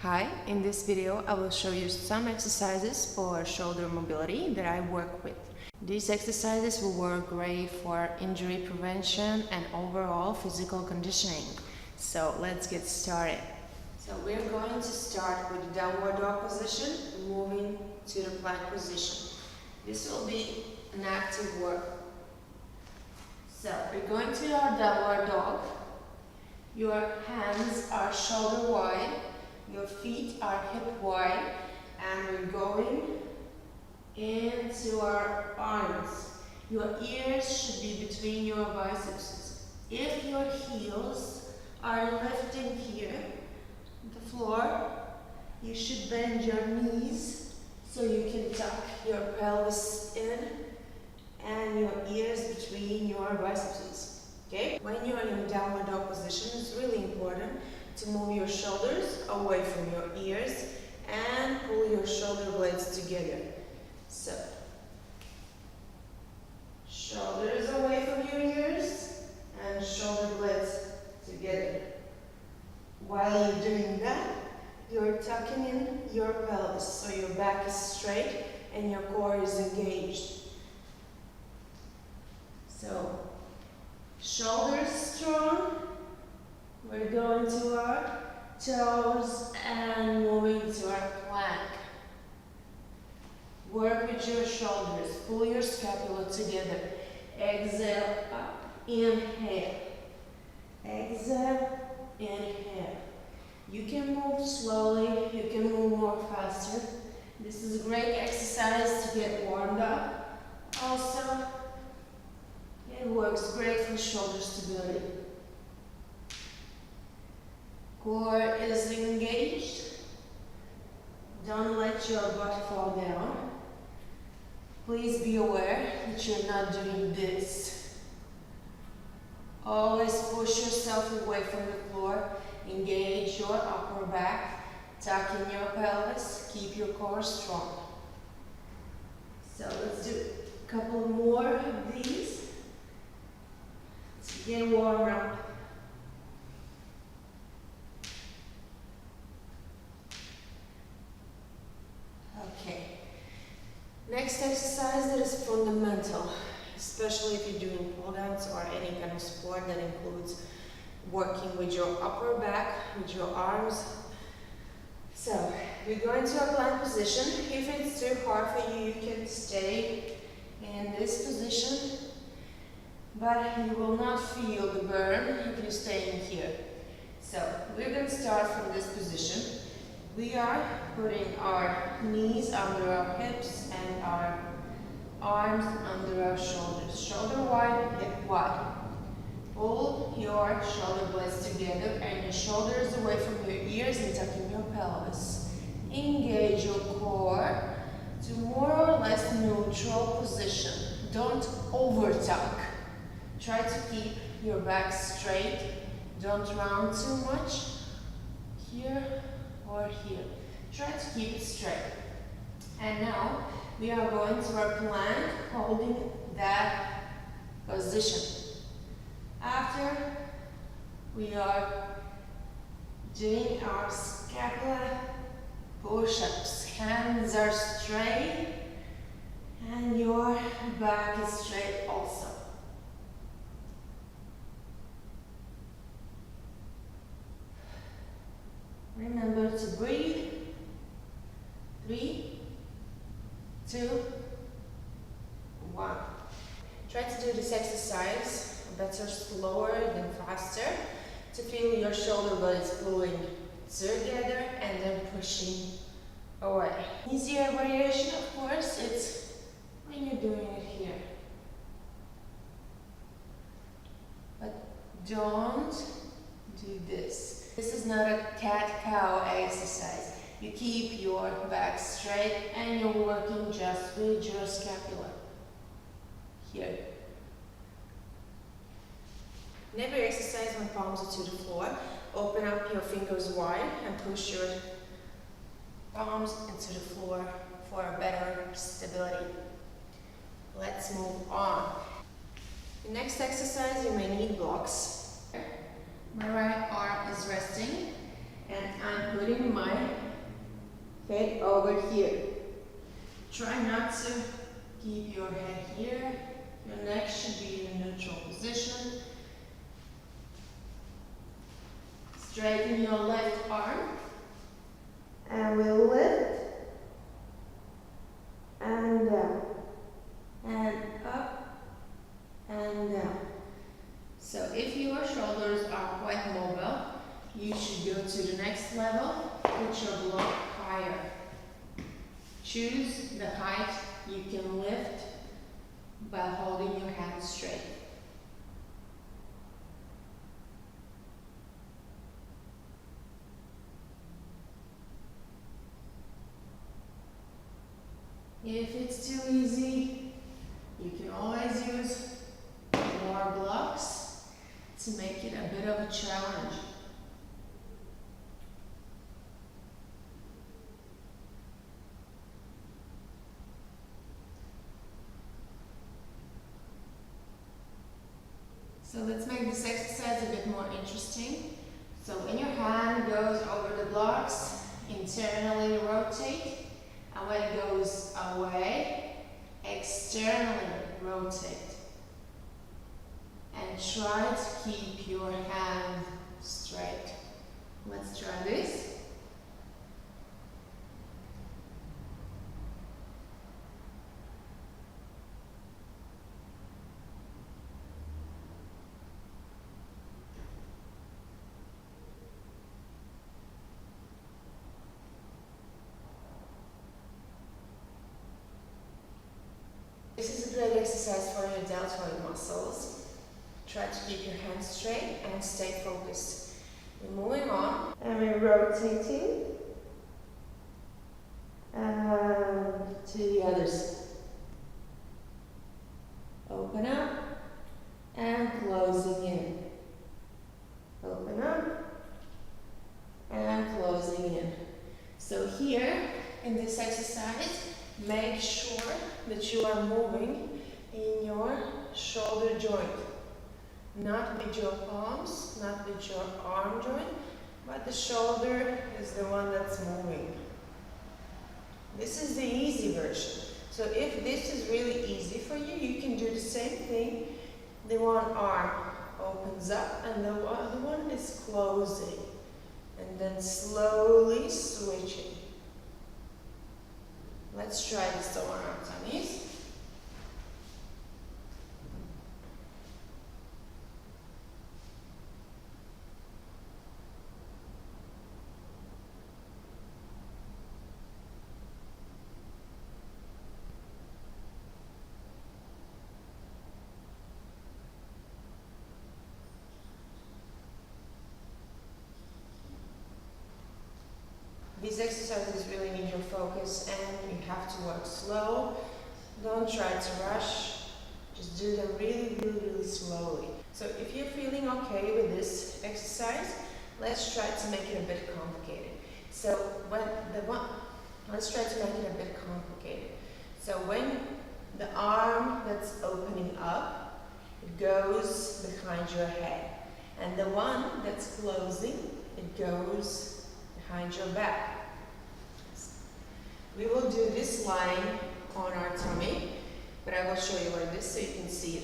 Hi, in this video I will show you some exercises for shoulder mobility that I work with. These exercises will work great for injury prevention and overall physical conditioning. So let's get started. So we're going to start with the downward dog position, moving to the plank position. This will be an active work. So we're going to our downward dog. Your hands are shoulder wide. Your feet are hip wide, and we're going into our arms. Your ears should be between your biceps. If your heels are lifting here, the floor, you should bend your knees so you can tuck your pelvis in and your ears between your biceps. Okay? When you're in downward dog position, it's really important to move your shoulders away from your ears and pull your shoulder blades together. So, shoulders away from your ears and shoulder blades together. While you're doing that, you're tucking in your pelvis so your back is straight and your core is engaged. So, shoulders strong. We're going to our toes and moving to our plank. Work with your shoulders. Pull your scapula together. Exhale up. Inhale. Exhale. Inhale. You can move slowly. You can move more faster. This is a great exercise to get warmed up. Also, it works great for shoulder stability. Core is engaged. Don't let your butt fall down. Please be aware that you're not doing this. Always push yourself away from the floor. Engage your upper back. Tuck in your pelvis. Keep your core strong. So let's do a couple more of these to get warm up. Next exercise that is fundamental, especially if you're doing pull downs or any kind of sport that includes working with your upper back, with your arms. So, we're going to a plank position. If it's too hard for you, you can stay in this position, but you will not feel the burn if you stay in here. So, we're going to start from this position. We are putting our knees under our hips and our arms under our shoulders. Shoulder wide, hip wide. Pull your shoulder blades together and your shoulders away from your ears and tuck in your pelvis. Engage your core to more or less neutral position. Don't over tuck. Try to keep your back straight. Don't round too much. Here or here. Try to keep it straight. And now we are going to our plank, holding that position. After we are doing our scapular push-ups. Hands are straight and your back is straight also. Remember to breathe. 3, 2, 1. Try to do this exercise better slower than faster to feel your shoulder blades pulling together and then pushing away. Easier variation, of course, it's when you're doing it here. But don't do this. This is not a cat-cow exercise. You keep your back straight and you're working just with your scapula. Here. In every exercise, when palms are to the floor, open up your fingers wide and push your palms into the floor for a better stability. Let's move on. The next exercise, you may need blocks. My right arm is resting and I'm putting my head over here. Try not to keep your head here. Your neck should be in a neutral position. Straighten your left arm. And we'll lift. And down. And up. And down. So if your shoulders are quite mobile, you should go to the next level. Put your block higher. Choose the height you can lift by holding your hands straight. If it's too easy, you can always use more blocks to make it a bit of a challenge. So let's make this exercise a bit more interesting. So when your hand goes over the blocks, internally rotate, and when it goes away, externally rotate. And try to keep your hand straight. Let's try this. This is a great exercise for your deltoid muscles. Try to keep your hands straight and stay focused. We're moving on and we're rotating to the other side. Open up and closing in. Open up and closing in. So here in this exercise, make sure that you are moving in your shoulder joint. Not with your palms, not with your arm joint, but the shoulder is the one that's moving. This is the easy version. So if this is really easy for you, you can do the same thing. The one arm opens up and the other one is closing. And then slowly switching. Let's try this on our tummies. These exercises really need your focus and you have to work slow. Don't try to rush. Just do them really, really, really slowly. So if you're feeling okay with this exercise, let's try to make it a bit complicated. So let's try to make it a bit complicated. So when the arm that's opening up, it goes behind your head. And the one that's closing, it goes behind your back. We will do this line on our tummy, but I will show you like this so you can see it.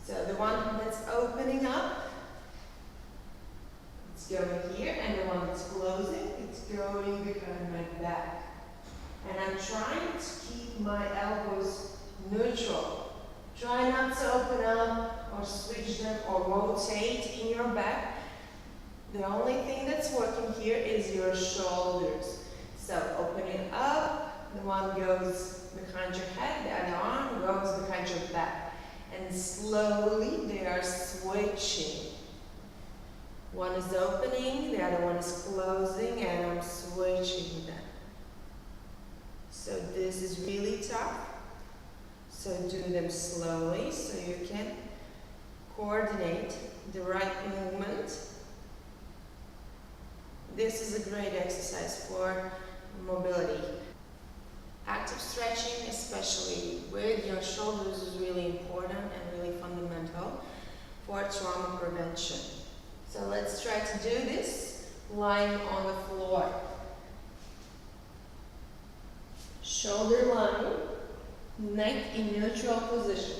So the one that's opening up, it's going here, and the one that's closing, it's going behind my back. And I'm trying to keep my elbows neutral. Try not to open up or switch them or rotate in your back. The only thing that's working here is your shoulders. So open it up, the one goes behind your head, the other arm goes behind your back. And slowly they are switching. One is opening, the other one is closing, and I'm switching them. So this is really tough. So do them slowly so you can coordinate the right movement. This is a great exercise for mobility. Active stretching, especially with your shoulders, is really important and really fundamental for trauma prevention. So let's try to do this lying on the floor. Shoulder line, neck in neutral position.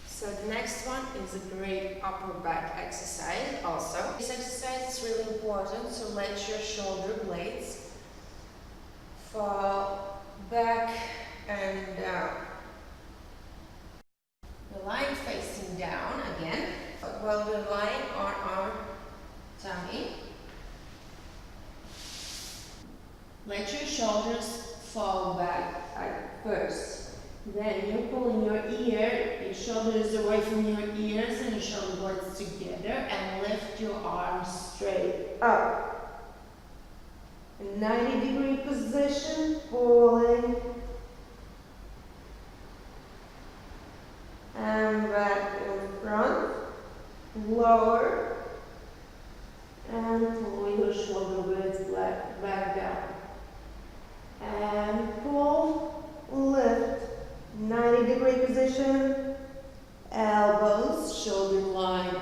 So the next one is a great upper back exercise also. This exercise is really important, so let your shoulder blades fall back and down. We're lying facing down again, while we're lying on our tummy. Let your shoulders fall back at first. Then you pull in your ear, your shoulders away from your ears and your shoulder blades together, and lift your arms straight up. A 90-degree position, pulling and back in front, lower, and pull your shoulder blades back down. And pull, lift. 90-degree position, elbows, shoulder line.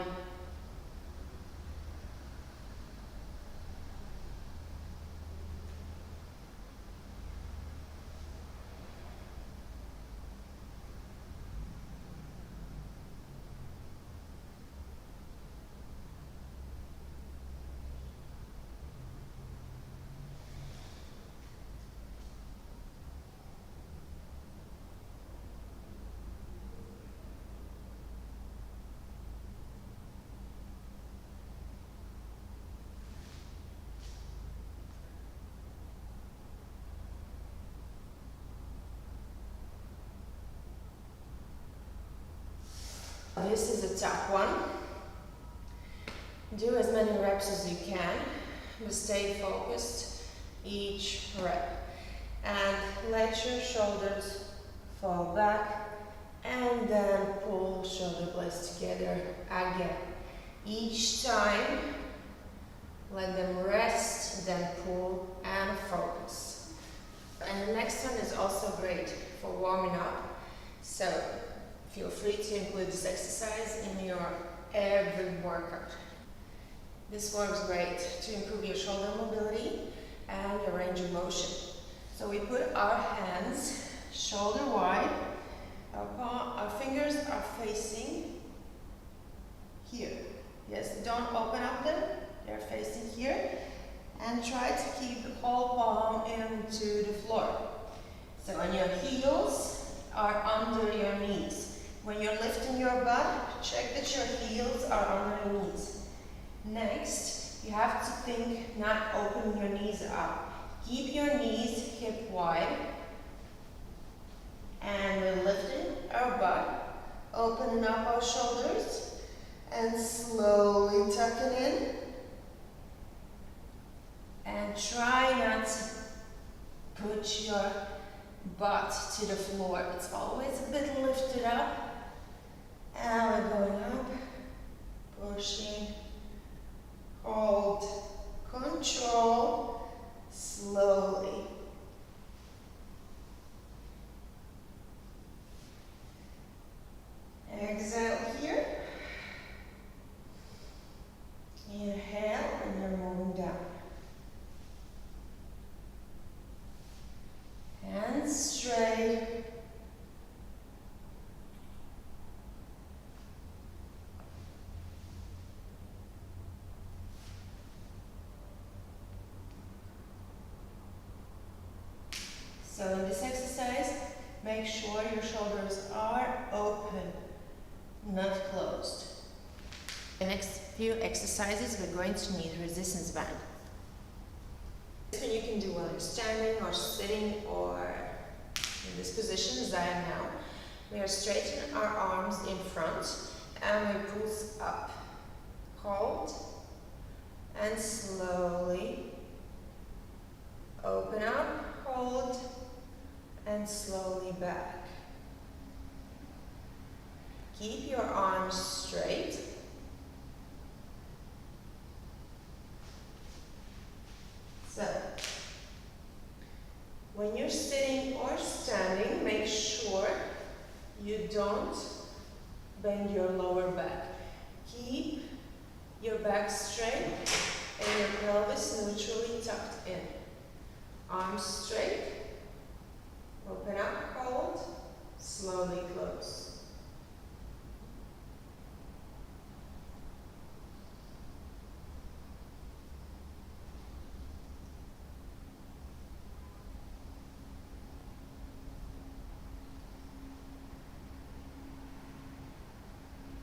This is a tough one. Do as many reps as you can, but stay focused each rep. And let your shoulders fall back and then pull shoulder blades together again. Each time, let them rest, then pull and focus. And the next one is also great for warming up. So feel free to include this exercise in your every workout. This works great to improve your shoulder mobility and your range of motion. So we put our hands shoulder wide, our fingers are facing here. Yes, don't open up them, they're facing here. And try to keep the whole palm into the floor. So on your heels are under your knees. When you're lifting your butt, check that your heels are under your knees. Next, you have to think not opening your knees up. Keep your knees hip wide. And we're lifting our butt, opening up our shoulders, and slowly tucking in. And try not to put your butt to the floor. It's always a bit lifted up. And we're going up, pushing, hold, control, slowly. Exhale here. Inhale, and you're moving down. Hands straight. So in this exercise, make sure your shoulders are open, not closed. The next few exercises, we're going to need resistance band. When you can do while you're standing or sitting or in this position as I am now. We are straightening our arms in front and we pulse up. Hold and slowly open up, hold and slowly back. Keep your arms straight. So, when you're sitting or standing, make sure you don't bend your lower back. Keep your back straight and your pelvis neutrally tucked in. Arms straight, open up, hold, slowly close.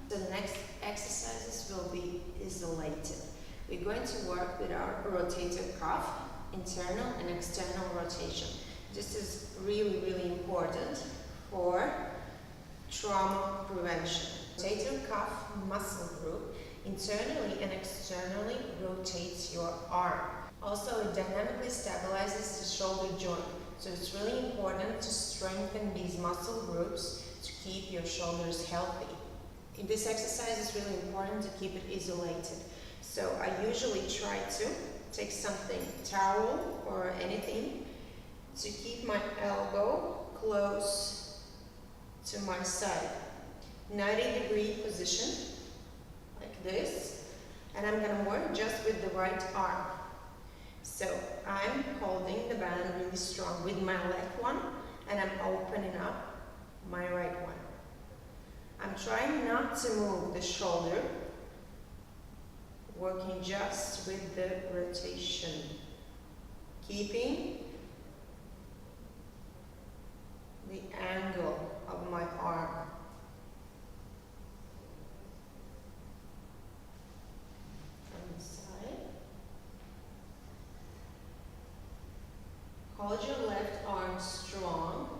The next exercises will be isolated. We're going to work with our rotator cuff, internal and external rotation. This is really, really important for trauma prevention. Rotator cuff muscle group internally and externally rotates your arm. Also, it dynamically stabilizes the shoulder joint. So it's really important to strengthen these muscle groups to keep your shoulders healthy. In this exercise, it's really important to keep it isolated. So I usually try to take something, towel or anything, to keep my elbow close to my side. 90-degree position, like this. And I'm gonna work just with the right arm. So I'm holding the band really strong with my left one, and I'm opening up my right one. I'm trying not to move the shoulder, working just with the rotation, keeping the angle of my arm. From the side. Hold your left arm strong.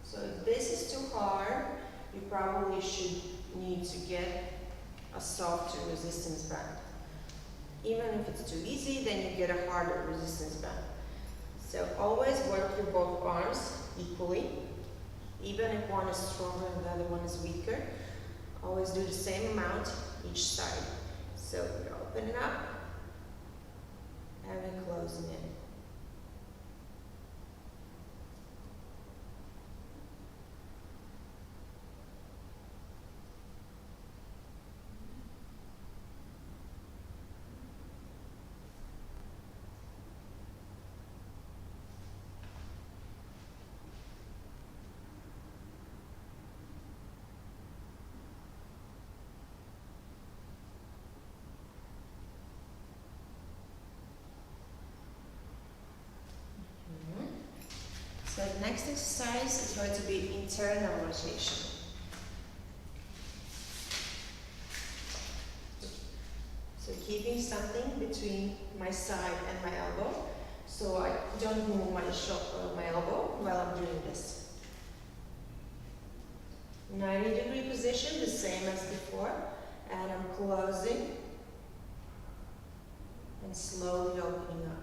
So if this is too hard, you probably should need to get a softer resistance band. Even if it's too easy, then you get a harder resistance band. So always work your both arms equally. Even if one is stronger and the other one is weaker, always do the same amount each side. So we're opening up and we're closing in. So the next exercise is going to be internal rotation. So keeping something between my side and my elbow, so I don't move my elbow while I'm doing this. 90-degree position, the same as before, and I'm closing and slowly opening up.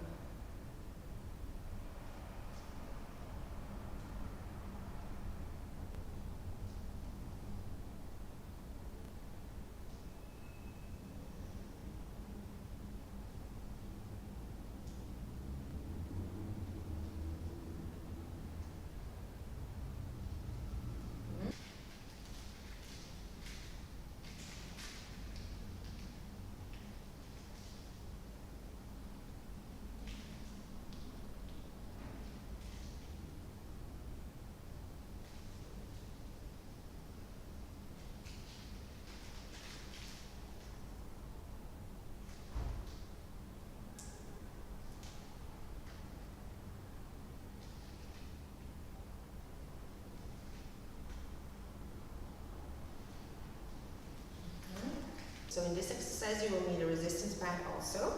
So in this exercise you will need a resistance band also.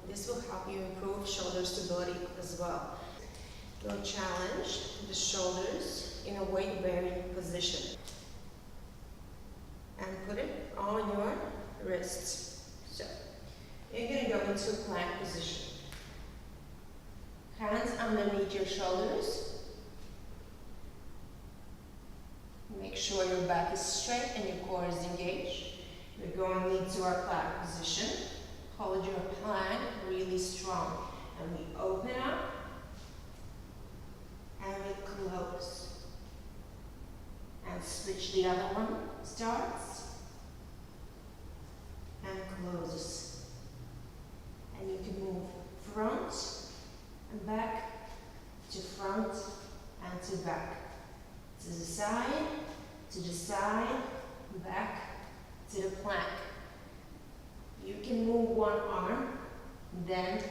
This will help you improve shoulder stability as well. You'll challenge the shoulders in a weight-bearing position and put it on your wrists. So you're going to go into a plank position. Hands underneath your shoulders. Make sure your back is straight and your core is engaged. We're going into our plank position. Hold your plank really strong. And we open up and we close. And switch the other one. Starts and closes. And you can move front and back to front and to back. To the side, back to the plank. You can move one arm, then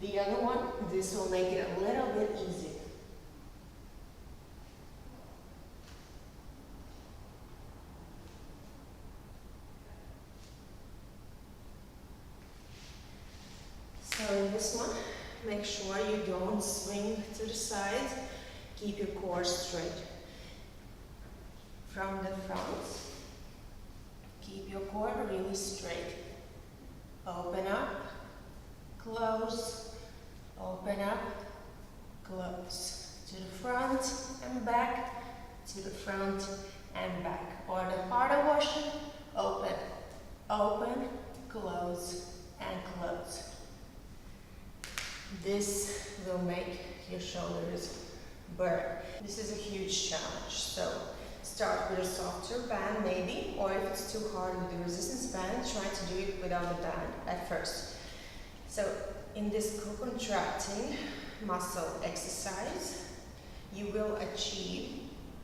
the other one. This will make it a little bit easier. So in this one, make sure you don't swing to the side. Keep your core straight. From the front, keep your core really straight. Open up, close, open up, close. To the front and back, to the front and back. Or the harder version, open, open, close, and close. This will make your shoulders burn. This is a huge challenge. So start with a softer band maybe, or if it's too hard with the resistance band, try to do it without a band at first. So in this co-contracting muscle exercise, you will achieve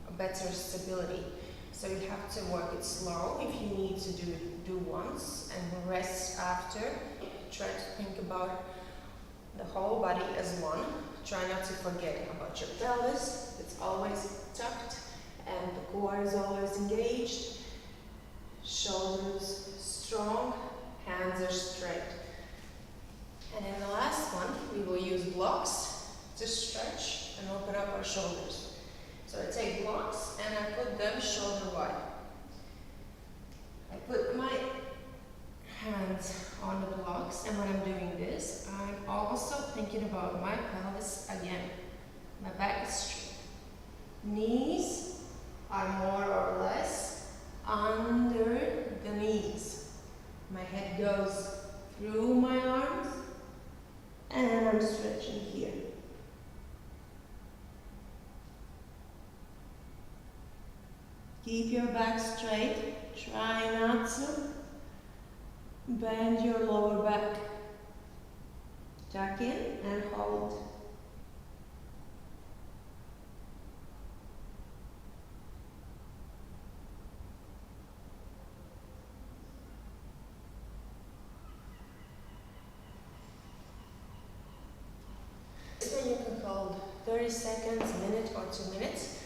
a better stability. So you have to work it slow. If you need to do once and rest after. Try to think about the whole body as one. Try not to forget about your pelvis. It's always tucked and the core is always engaged. Shoulders strong, hands are straight. And in the last one, we will use blocks to stretch and open up our shoulders. So I take blocks and I put them shoulder wide. I put my hands on the blocks, and when I'm doing this, I'm also thinking about my pelvis again. My back is straight. Knees are more or less under the knees. My head goes through my arms, and I'm stretching here. Keep your back straight. Try not to bend your lower back. Tuck in and hold. Then you can hold 30 seconds, minute or 2 minutes,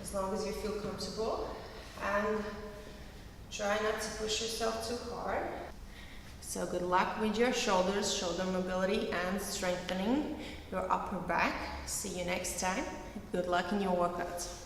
as long as you feel comfortable. And try not to push yourself too hard. So good luck with your shoulders, shoulder mobility, and strengthening your upper back. See you next time. Good luck in your workouts.